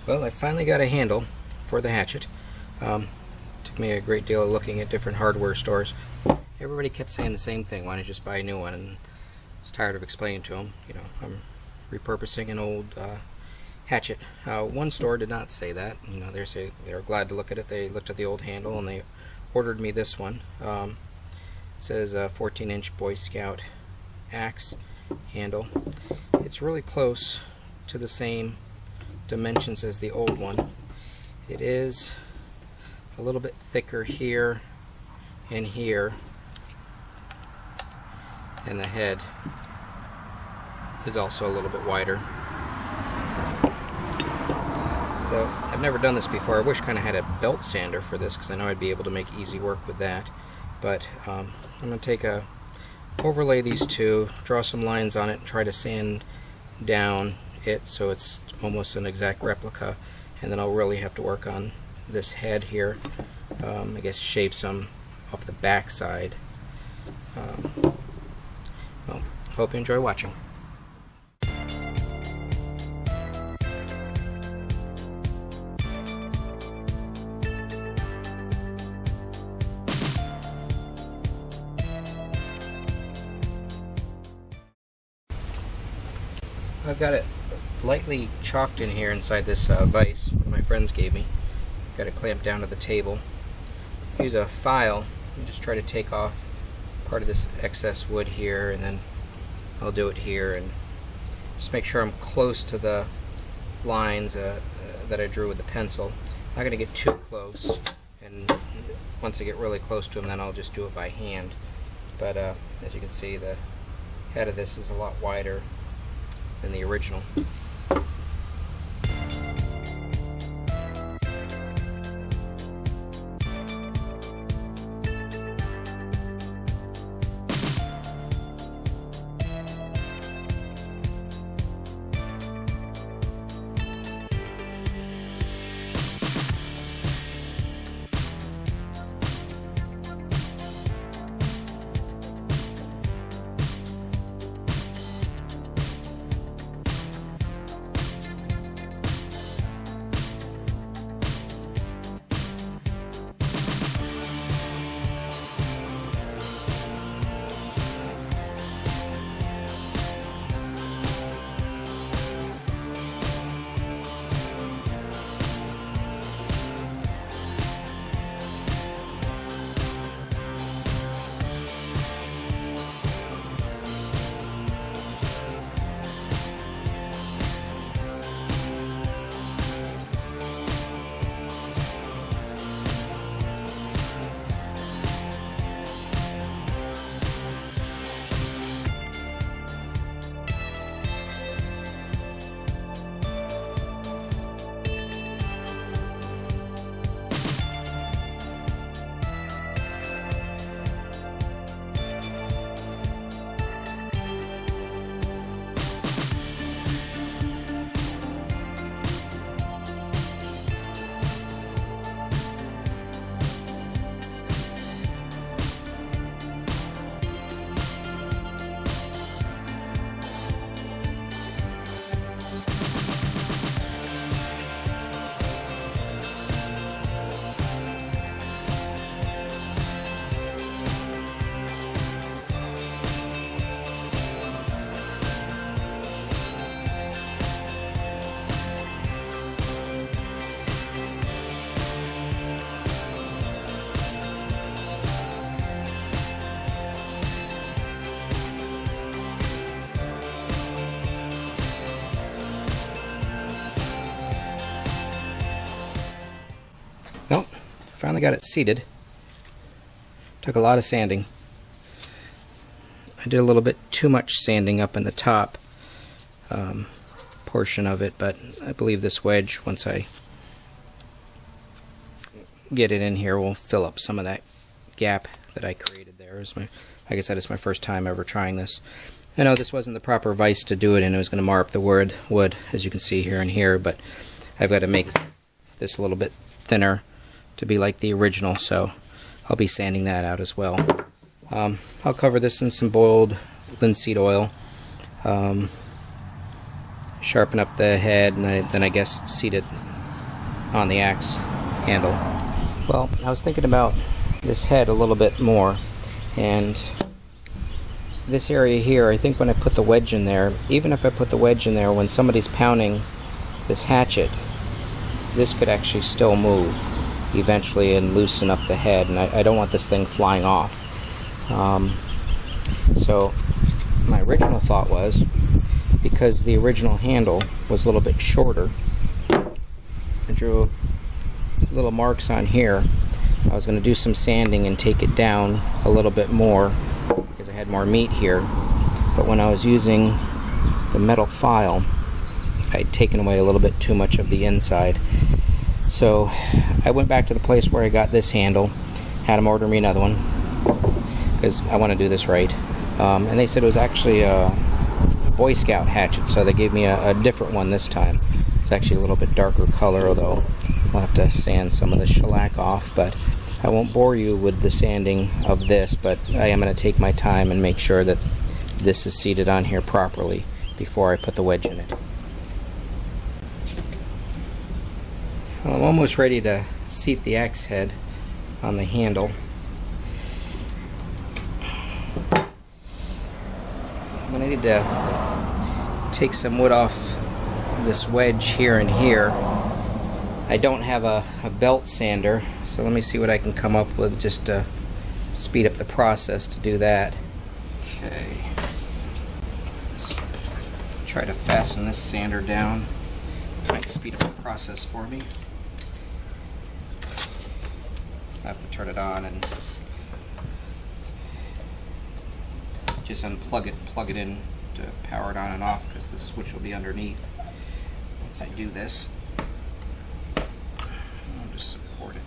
Well, I finally got a handle for the hatchet. Took me a great deal of looking at different hardware stores. Everybody kept saying the same thing, why don't you just buy a new one? And I was tired of explaining to them, I'm repurposing an old hatchet. One store did not say that. They were glad to look at it. They looked at the old handle and they ordered me this one. It says 14-inch Boy Scout axe handle. It's really close to the same dimensions as the old one. It is a little bit thicker here and here, and the head is also a little bit wider. So I've never done this before. I wish I kind of had a belt sander for this, because I know I'd be able to make easy work with that. But I'm going to overlay these two, draw some lines on it, and try to sand down it so it's almost an exact replica, and then I'll really have to work on this head here. I guess shave some off the back side. Well, hope you enjoy watching. I've got it lightly chalked in here inside this vise one of my friends gave me. Got it clamped down to the table. Use a file and just try to take off part of this excess wood here, and then I'll do it here, and just make sure I'm close to the lines that I drew with the pencil. I'm not going to get too close, and once I get really close to them, then I'll just do it by hand. But as you can see, the head of this is a lot wider than the original. Well, finally got it seated. Took a lot of sanding. I did a little bit too much sanding up in the top portion of it, but I believe this wedge, once I get it in here, will fill up some of that gap that I created there. Like I said, it's my first time ever trying this. I know this wasn't the proper vise to do it in. It was going to mar up the wood, as you can see here and here, but I've got to make this a little bit thinner to be like the original, so I'll be sanding that out as well. I'll cover this in some boiled linseed oil, sharpen up the head, and then I guess seat it on the axe handle. Well, I was thinking about this head a little bit more, and this area here, I think when I put the wedge in there, even if I put the wedge in there when somebody's pounding this hatchet, this could actually still move eventually and loosen up the head, and I don't want this thing flying off. So my original thought was, because the original handle was a little bit shorter, I drew little marks on here. I was going to do some sanding and take it down a little bit more because I had more meat here, but when I was using the metal file, I'd taken away a little bit too much of the inside. So I went back to the place where I got this handle, had them order me another one because I want to do this right, and they said it was actually a Boy Scout hatchet, so they gave me a different one this time. It's actually a little bit darker color, although I'll have to sand some of the shellac off, but I won't bore you with the sanding of this, but I am going to take my time and make sure that this is seated on here properly before I put the wedge in it. Well, I'm almost ready to seat the axe head on the handle. I'm going to need to take some wood off this wedge here and here. I don't have a belt sander, so let me see what I can come up with just to speed up the process to do that. Okay. Let's try to fasten this sander down. Might speed up the process for me. I have to turn it on and just unplug it, plug it in to power it on and off, because the switch will be underneath once I do this. I'll just support it.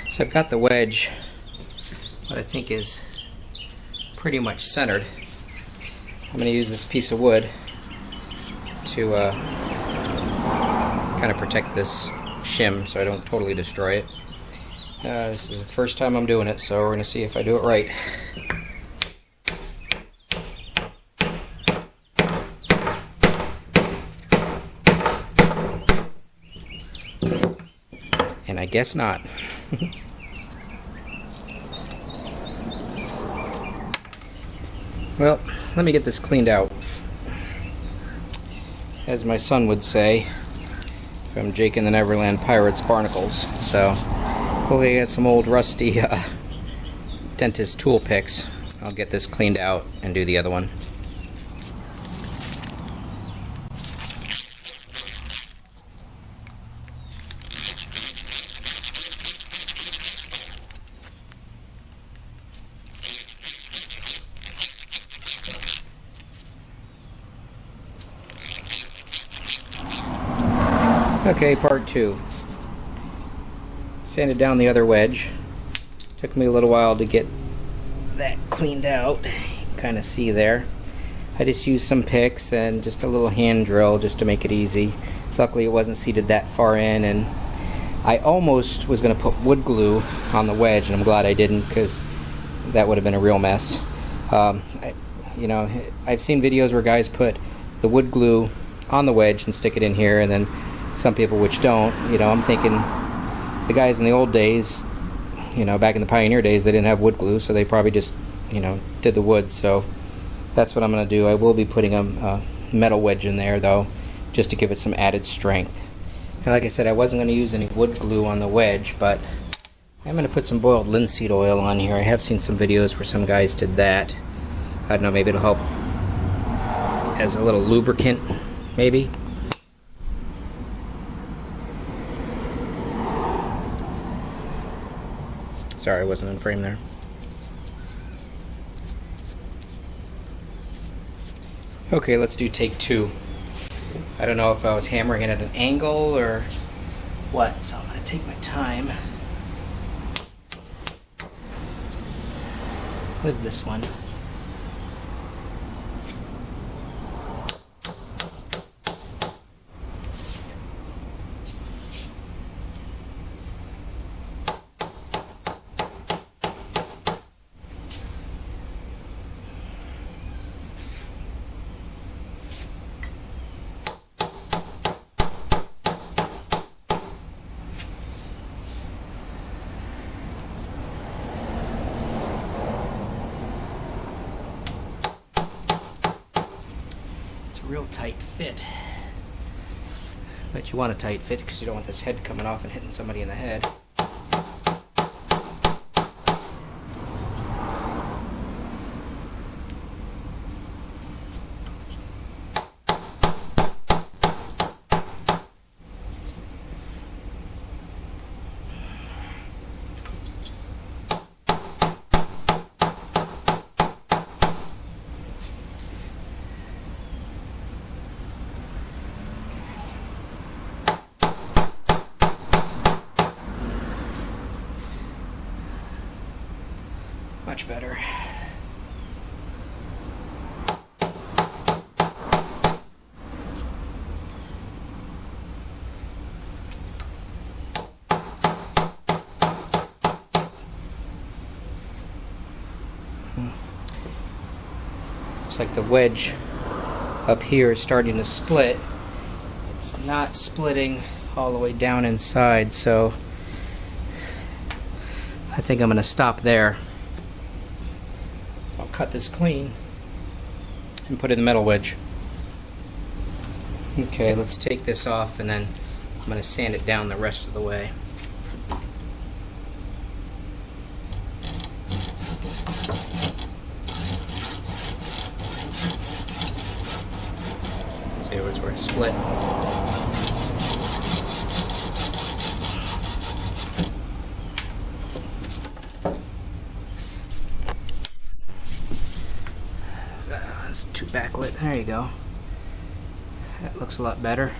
So I've got the wedge, what I think is pretty much centered. I'm going to use this piece of wood to kind of protect this shim so I don't totally destroy it. This is the first time I'm doing it, so we're going to see if I do it right. And I guess not. Well, let me get this cleaned out. As my son would say, from Jake and the Neverland Pirates Barnacles. So, hopefully I got some old rusty dentist tool picks. I'll get this cleaned out and do the other one. Okay, part two. Sanded down the other wedge. Took me a little while to get that cleaned out. You can kind of see there. I just used some picks and just a little hand drill just to make it easy. Luckily it wasn't seated that far in, and I almost was going to put wood glue on the wedge, and I'm glad I didn't, because that would have been a real mess. You know, I've seen videos where guys put the wood glue on the wedge and stick it in here, and then some people which don't. You know, I'm thinking the guys in the old days, you know, back in the pioneer days, they didn't have wood glue, so they probably just, you know, did the wood. So that's what I'm going to do. I will be putting a metal wedge in there, though, just to give it some added strength. And like I said, I wasn't going to use any wood glue on the wedge, but I'm going to put some boiled linseed oil on here. I have seen some videos where some guys did that. I don't know, maybe it'll help as a little lubricant, maybe. Sorry, I wasn't in frame there. Okay, let's do take 2. I don't know if I was hammering it at an angle or what, so I'm going to take my time with this one. Real tight fit, but you want a tight fit because you don't want this head coming off and hitting somebody in the head. Much better. Looks like the wedge up here is starting to split. It's not splitting all the way down inside, so I think I'm going to stop there. I'll cut this clean and put in the metal wedge. Okay, let's take this off and then I'm going to sand it down the rest of the way. See where it's split. It's too backlit. There you go. That looks a lot better.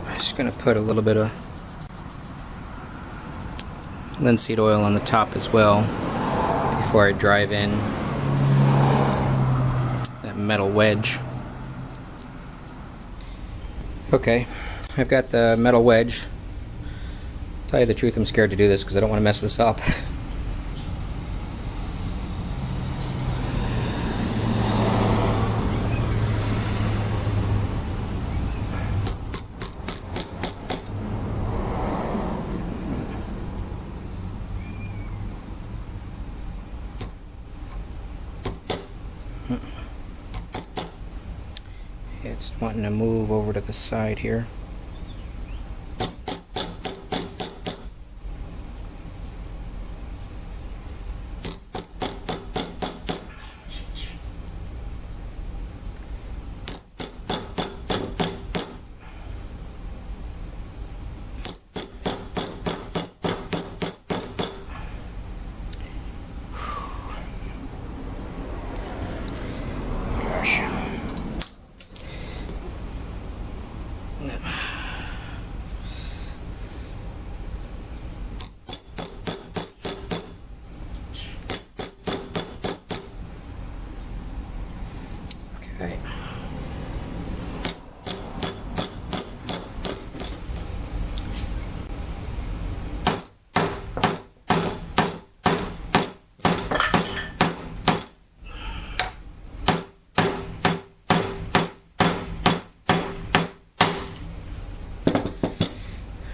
I'm just going to put a little bit of linseed oil on the top as well before I drive in that metal wedge. Okay, I've got the metal wedge. To tell you the truth, I'm scared to do this because I don't want to mess this up. It's wanting to move over to the side here. Okay.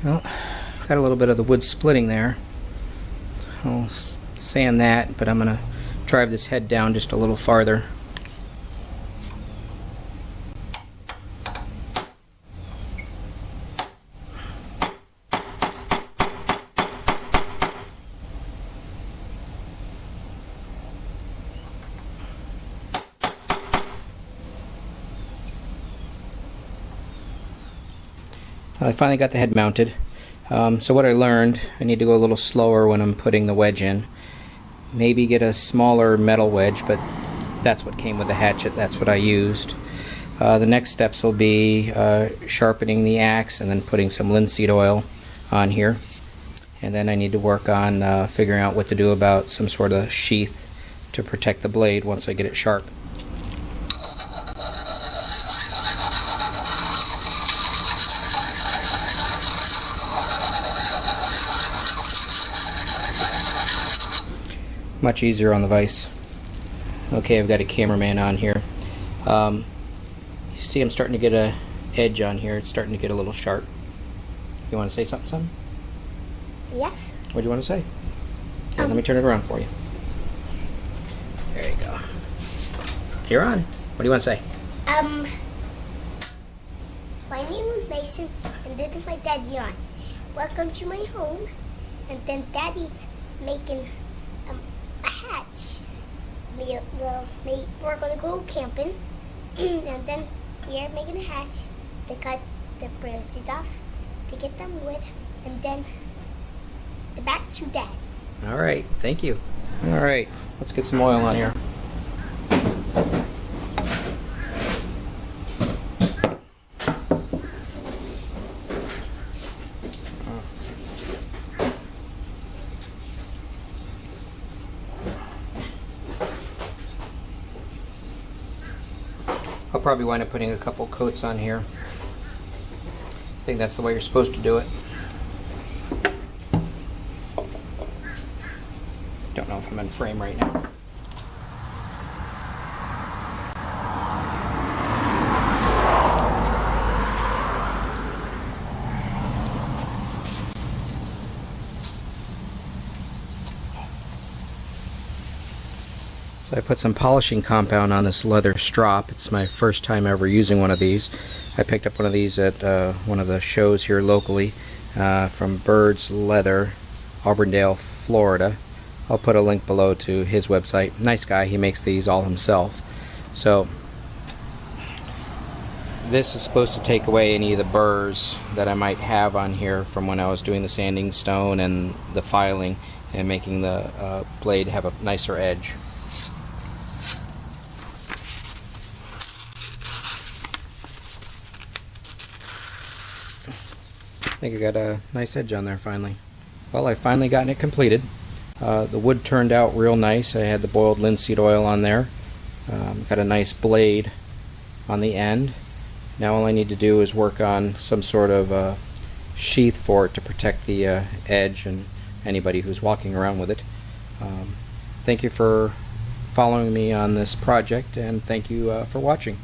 Well, got a little bit of the wood splitting there. I'll sand that, but I'm going to drive this head down just a little farther. I finally got the head mounted. So what I learned, I need to go a little slower when I'm putting the wedge in. Maybe get a smaller metal wedge, but that's what came with the hatchet. That's what I used. The next steps will be sharpening the axe and then putting some linseed oil on here. And then I need to work on figuring out what to do about some sort of sheath to protect the blade once I get it sharp. Much easier on the vise. Okay, I've got a cameraman on here. You see I'm starting to get a edge on here. It's starting to get a little sharp. You want to say something, son? Yes. What do you want to say? Here, let me turn it around for you. There you go. You're on. What do you want to say? My name is Mason, and this is my daddy on. Welcome to my home. And then Daddy's making a hatch. We're gonna go camping, and then we are making a hatch to cut the branches off to get them wood, and then back to Daddy. All right, thank you. All right, let's get some oil on here. I'll probably wind up putting a couple coats on here. I think that's the way you're supposed to do it. Don't know if I'm in frame right now. So I put some polishing compound on this leather strop. It's my first time ever using one of these. I picked up one of these at one of the shows here locally from Bird's Leather, Auburndale, Florida. I'll put a link below to his website. Nice guy, he makes these all himself. So this is supposed to take away any of the burrs that I might have on here from when I was doing the sanding stone and the filing and making the blade have a nicer edge. I think I got a nice edge on there finally. Well, I've finally gotten it completed. The wood turned out real nice. I had the boiled linseed oil on there. Got a nice blade on the end. Now all I need to do is work on some sort of sheath for it to protect the edge and anybody who's walking around with it. Thank you for following me on this project, and thank you for watching.